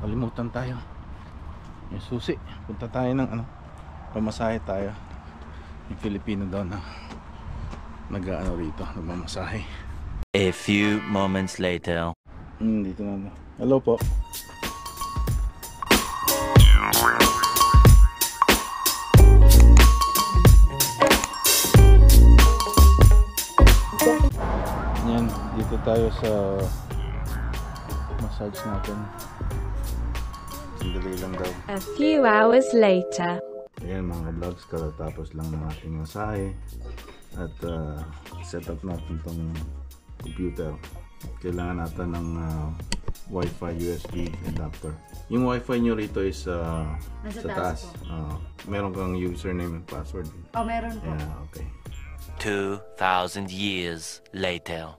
nakalimutan tayo yung susi. Punta tayo ng ano, pamasahe tayo. Yung Filipino daw na nag-ano rito, nagmamasahe. A few moments later. Dito na. Hello po. Yan, dito tayo sa massage natin. Sandali lang daw. A few hours later. Ayan mga vlogs, katatapos lang ng ating masahe. At set up natin tong computer. Kailangan natin ng Wi-Fi USB adapter. Yung Wi-Fi nyo rito is sa taas. Meron kang username and password. Oh, meron po. Yeah, okay. 2,000 years later.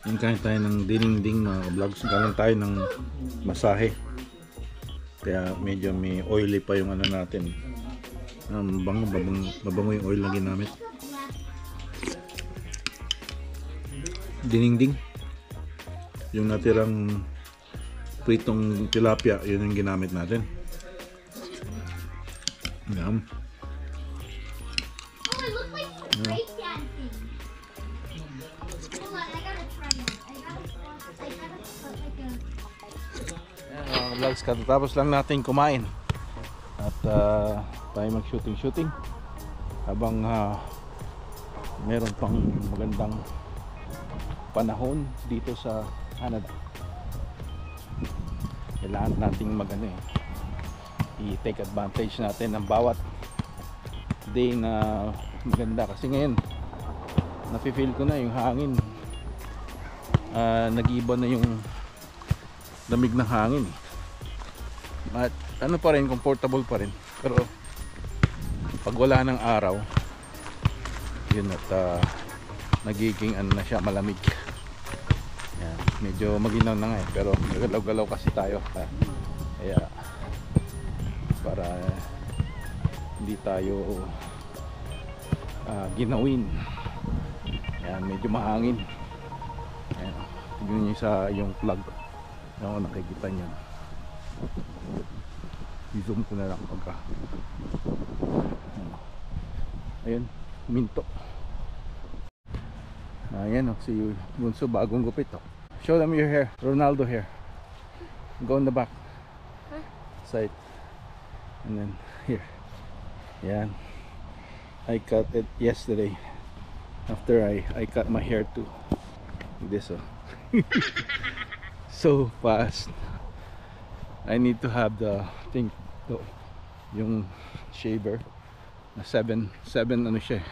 Yung kain tayo ng dinding mga vlogs. Galing tayo ng masahe. Kaya medyo may oily pa yung ano natin. Mabango yung oil na ginamit. Dininding. Yung natirang pritong tilapia, yun yung ginamit natin. Yan. Oh, it looks like break dancing. Hold on, I gotta try it. I gotta put like a... Mga vlogs, katatapos lang natin kumain. At tayo mag-shooting habang meron pang magandang panahon dito sa Canada. Kailangan nating i-take advantage natin ng bawat day na maganda, kasi ngayon nafe-feel ko na yung hangin, nag-iba na yung lamig ng hangin at ano pa rin, comfortable pa rin, pero pag wala ng araw yun at nagiging ano na siya, malamig. Yan, medyo maginaw na nga pero galaw-galaw kasi tayo kaya para hindi tayo ginawin. Yan, medyo mahangin. Ayan, yun yung sa yung plug na nakikita nyo. I-zoom ko na lang pagka ayun, minto. Ayan si Bunso, bagong gupit Show them your hair, Ronaldo hair. Go in the back side and then here. Yan, I cut it yesterday after I cut my hair too. This so fast. I need to have the thing though, yung shaver na 7 ano siya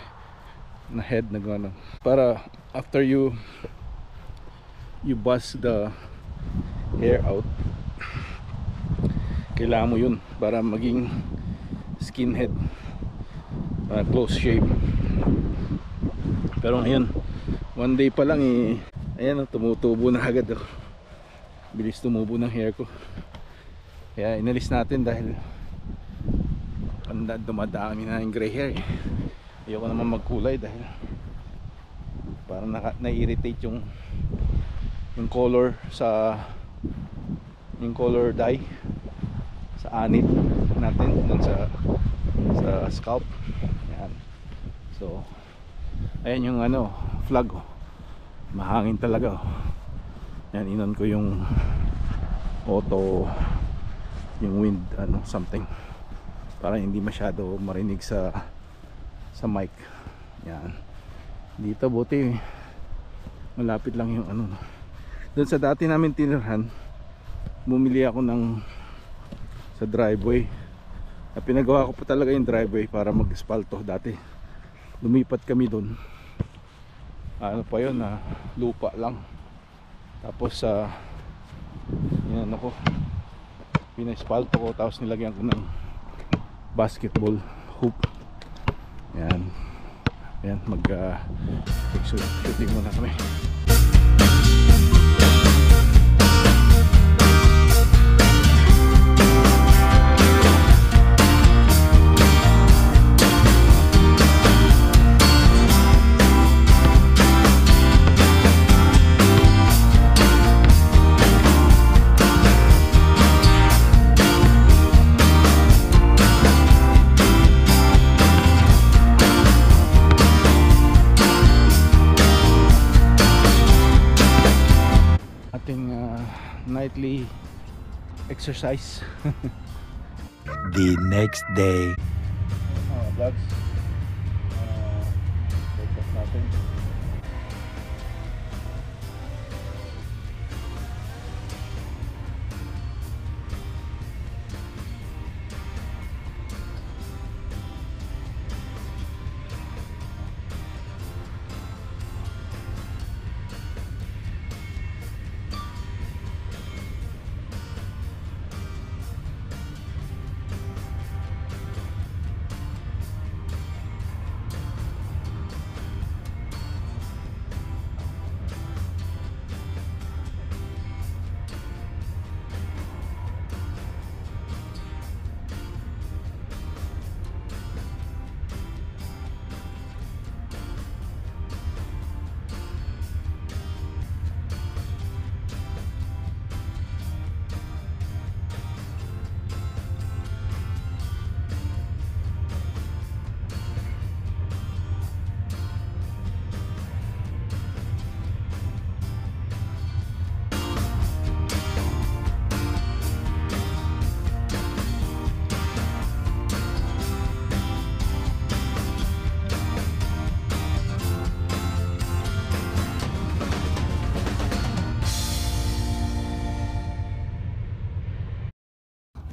na head na gano'n, para after you buzz the hair out, kailangan mo yun para maging skinhead, close shave. Pero ngayon one day pa lang ayan tumutubo na agad bilis tumubo ng hair ko, kaya inalis natin dahil dumadami na yung gray hair ayoko naman magkulay dahil parang na-irritate yung color yung color dye sa anit natin dun sa scalp. Yan. So ayan yung flag mahangin talaga yan, inon ko yung auto, yung wind something para hindi masyado marinig sa mic. Yan, dito buti malapit lang yung doon sa dati namin tinirhan, bumili ako sa driveway. Pinagawa ko pa talaga yung driveway para mag-espalto. Dati lumipat kami doon, pa yun na lupa lang, tapos yan pina-espalto ko, tapos nilagyan ko ng basketball hoop. Yan, shooting muna kami. weekly exercise. The next day. Vlogs. Breakfast natin.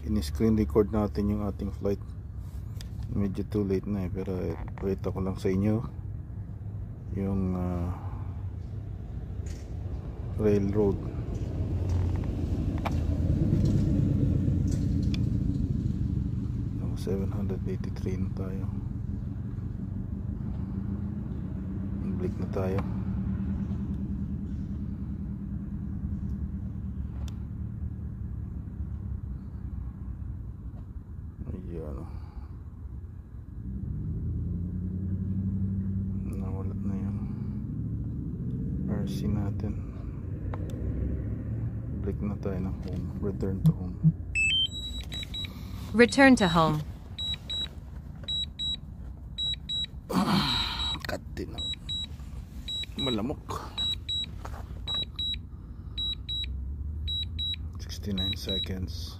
In-screen record natin yung ating flight. Medyo too late na pero wait ako lang sa inyo yung railroad. So, 783 na tayo. Balik na tayo. Ayan. Nawalat na yung RC natin. Break na tayo ng home. Return to home. Return to home. Kati ng malamok. 69 seconds.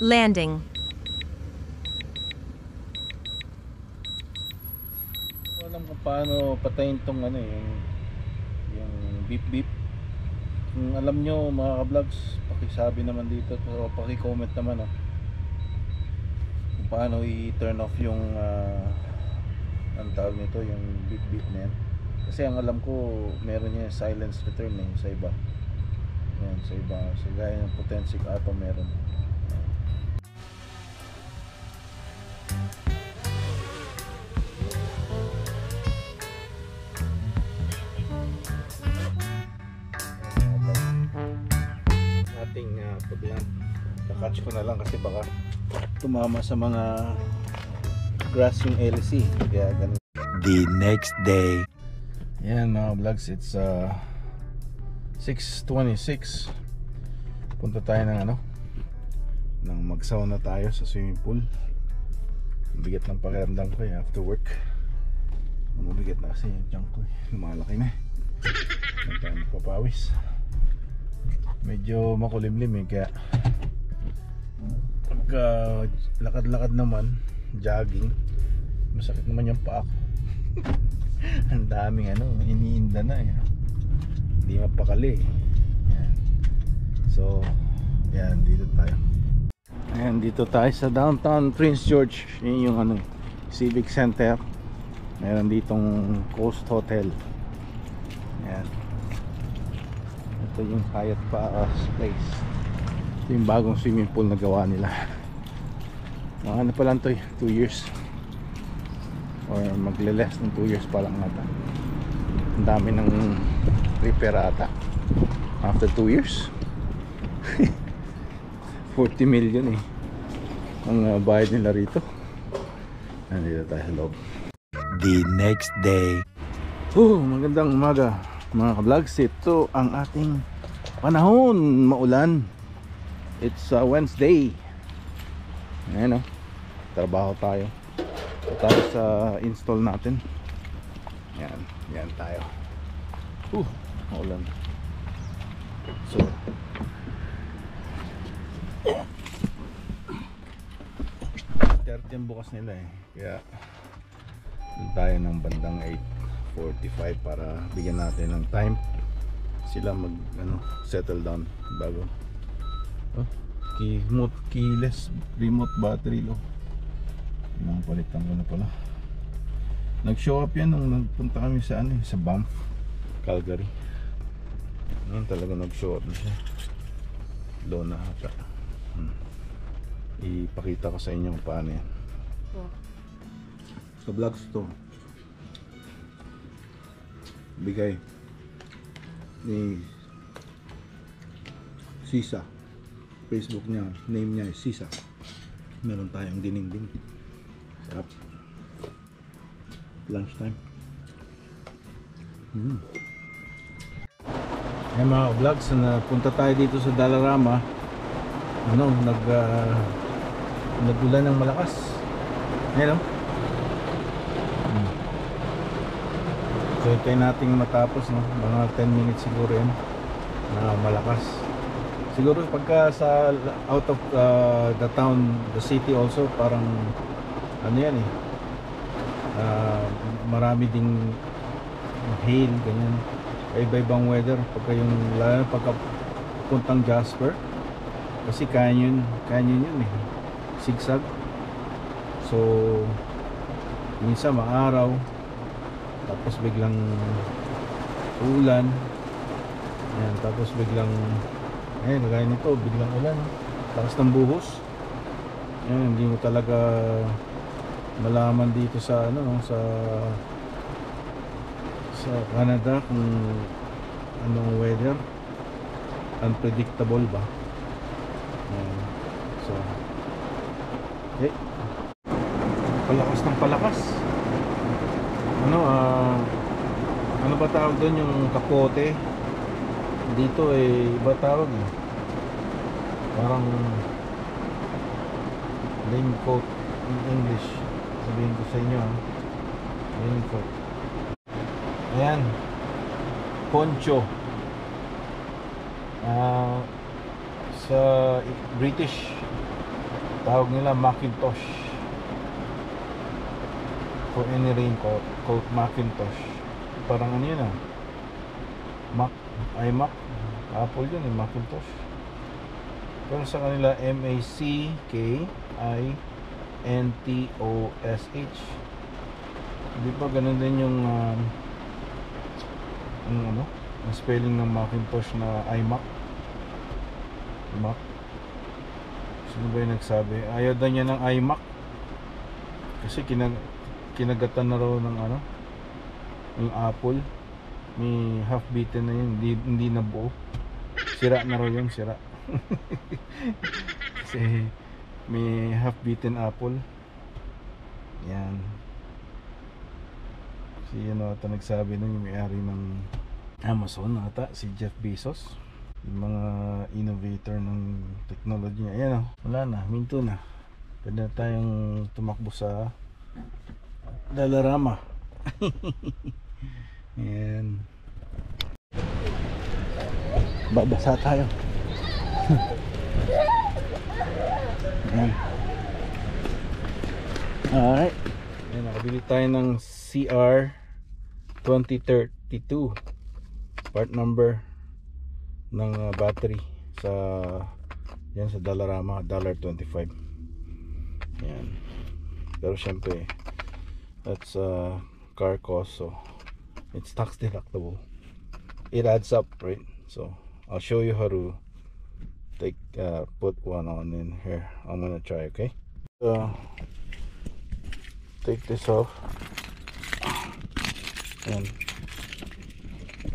Landing. Alam kung paano patayin tong ano yung beep beep. Kung alam nyo mga ka-vlogs, pakisabi naman dito o paki-comment naman kung paano i-turn off yung ang tawag nito, yung beep beep na yan. Kasi ang alam ko meron yan silence return sa iba. Yan, sa iba. So gaya ng Potensic Atom meron. Pagland, kakatch ko na lang kasi baka tumama sa mga grass yung LC, kaya ganun. The next day. Yan mga vlogs, it's 6:26. Punta tayo ng ng mag-sauna tayo sa swimming pool. Bigat ng pakiramdam ko after work. Mabigat na kasi yung junk ko, lumalaki na. Hindi tayo magpapawis. Medyo makulimlim kaya lakad-lakad naman, jogging Masakit naman yung paa ko. Ang daming iniinda na eh. Hindi mapakali eh. Yan. So yan, dito tayo. Ayan, dito tayo sa downtown Prince George. Yun yung Civic Center. Meron ditong Coast Hotel. Ayan. Ito yung Hyatt Palace Place. Ito yung bagong swimming pool na gawa nila. Ano pa lang to 2 years. Or magle-less ng 2 years pa lang ata. Ang dami ng repair ata. After 2 years 40 million eh ang bayad nila rito. Nandito tayo sa loob. The next day. Magandang umaga mga ka-vlogs. Ito ang ating panahon. Maulan. It's Wednesday. Ayan trabaho tayo. Ito tayo sa install natin. Yan tayo. Maulan. So 30 bukas nila eh. Kaya doon tayo ng bandang 8:45 para bigyan natin ng time sila mag settle down bago. Keyless remote battery low. Yung palitan ko na pala. Nag-show up yan nung nagpunta kami sa sa Banff, Calgary. Ngayon talaga nag-show up na siya. Low na ata. Ipakita ko sa inyo kung paano yan. Sa vlogs to bigay ni Sisa. Facebook niya, name niya is Sisa. Meron tayong dinding. Sarap. Lunch time. Hey mga vlogs, punta tayo dito sa Dollarama. Nagulan ng malakas. Ayan So hintayin nating matapos mga 10 minutes siguro yan na malakas. Siguro pagka sa out of the town, the city also, parang yan marami ding hail, ganyan. Iba-ibang weather pagka lalo pagka puntang Jasper, kasi canyon yun zigzag. So minsan maaraw, tapos biglang ulan. Ayan, tapos biglang gaya nito, biglang ulan, takas ng buhos. Ayan, hindi mo talaga malaman dito sa sa Canada kung anong weather. Unpredictable ba? Ayan. So palakas ng palakas. Ano ba tawag doon, yung kapote dito iba tawag parang raincoat in English, sabihin ko sa inyo raincoat. Ayan, poncho. Sa British tawag nila Macintosh. For any raincoat, Macintosh. Parang yun iMac, Apple yun Macintosh. Pero sa kanila Macintosh. Di ba ganun din yung ang spelling ng Macintosh na iMac. Mac. Sino ba yung nagsabi? Ayaw daw niya ng iMac kasi kinagatan na raw ng yung Apple. May half beaten na yun, hindi na buo. Sira na raw yun, sira. Kasi may half beaten Apple. Yan. Si ata nagsabi nun, yung may-ari ng Amazon ata, si Jeff Bezos. Yung mga innovator ng technology niya. Ayan wala na, minto na. Pwede na tayong tumakbo sa Dollarama. Ayan. Babasa tayo. Ayan. Alright. Ayan, nakabili tayo ng CR 2032 part number ng battery sa yan sa Dollarama, $1.25. Yan. Pero syempre that's car cost, so it's tax deductible. It adds up, right? So I'll show you how to take put one on in here. I'm gonna try, okay? Take this off. Yan.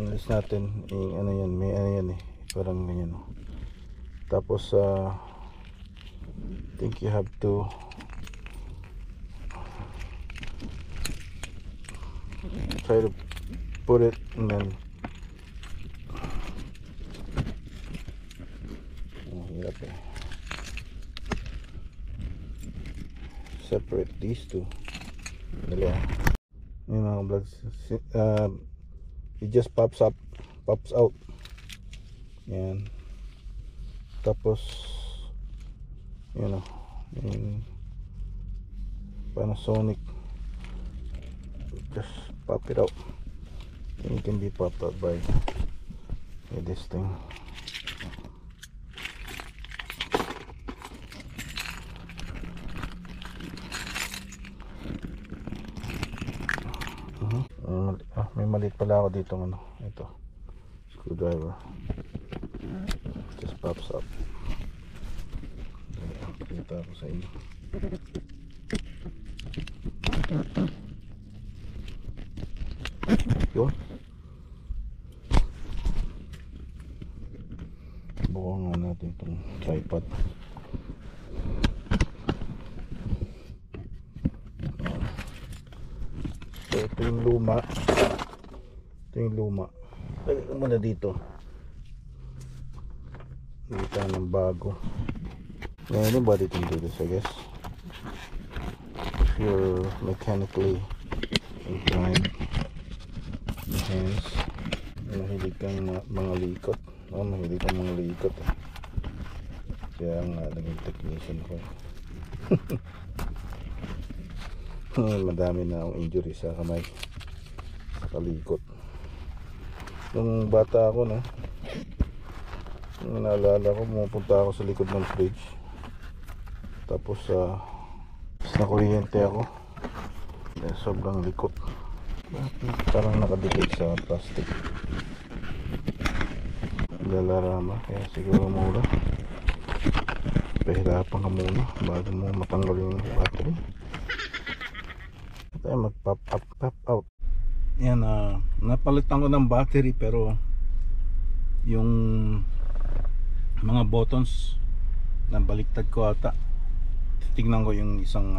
Alis natin yung ano yan, may ano yan eh, parang ganyan. Tapos I think you have to try to put it and then hirap eh. Separate these two. Dali ah. Yung mga vlogs, it just pops out. Yan. Tapos yung Panasonic, just pop it out. It can be popped out by this thing. May maliit pala ako dito ito screwdriver, just pops up. Kita ko sa inyo. Yun, buka nga natin itong tripod. So ito yung luma. Lagay ko muna dito. Dito ng bago. Anybody can do this, I guess, if you're mechanically inclined. Hands. Mahilig kang mga likot. Mahilig kang mga likot eh. Kaya nga naging technician ko. Madami na akong injury sa kamay, sa kalikot. Nung bata ako, nung naalala ko, pumupunta ako sa likod ng fridge. Tapos nakuryente ako. Sobrang likot. Parang nakadikit sa plastic. Dollarama, kaya siguro mura. Pahirapan ka muna bago mo matanggal yung battery. Tayo mag-pop up, pop out. Yan, napalitan ko ng battery, pero yung mga buttons nabaliktad ko ata. Titignan ko yung isang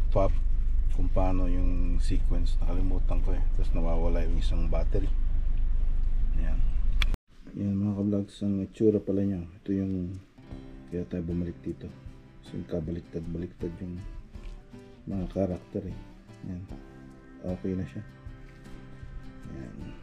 pop kung paano yung sequence, nakalimutan ko eh. Tapos nawawala yung isang battery. Ayan. Yan mga ka-vlogs, ang itsura pala niya. Ito yung kaya tayo bumalik dito. So yung kabaliktad yung mga karakter eh. Ayan. Okay na siya. Ayan.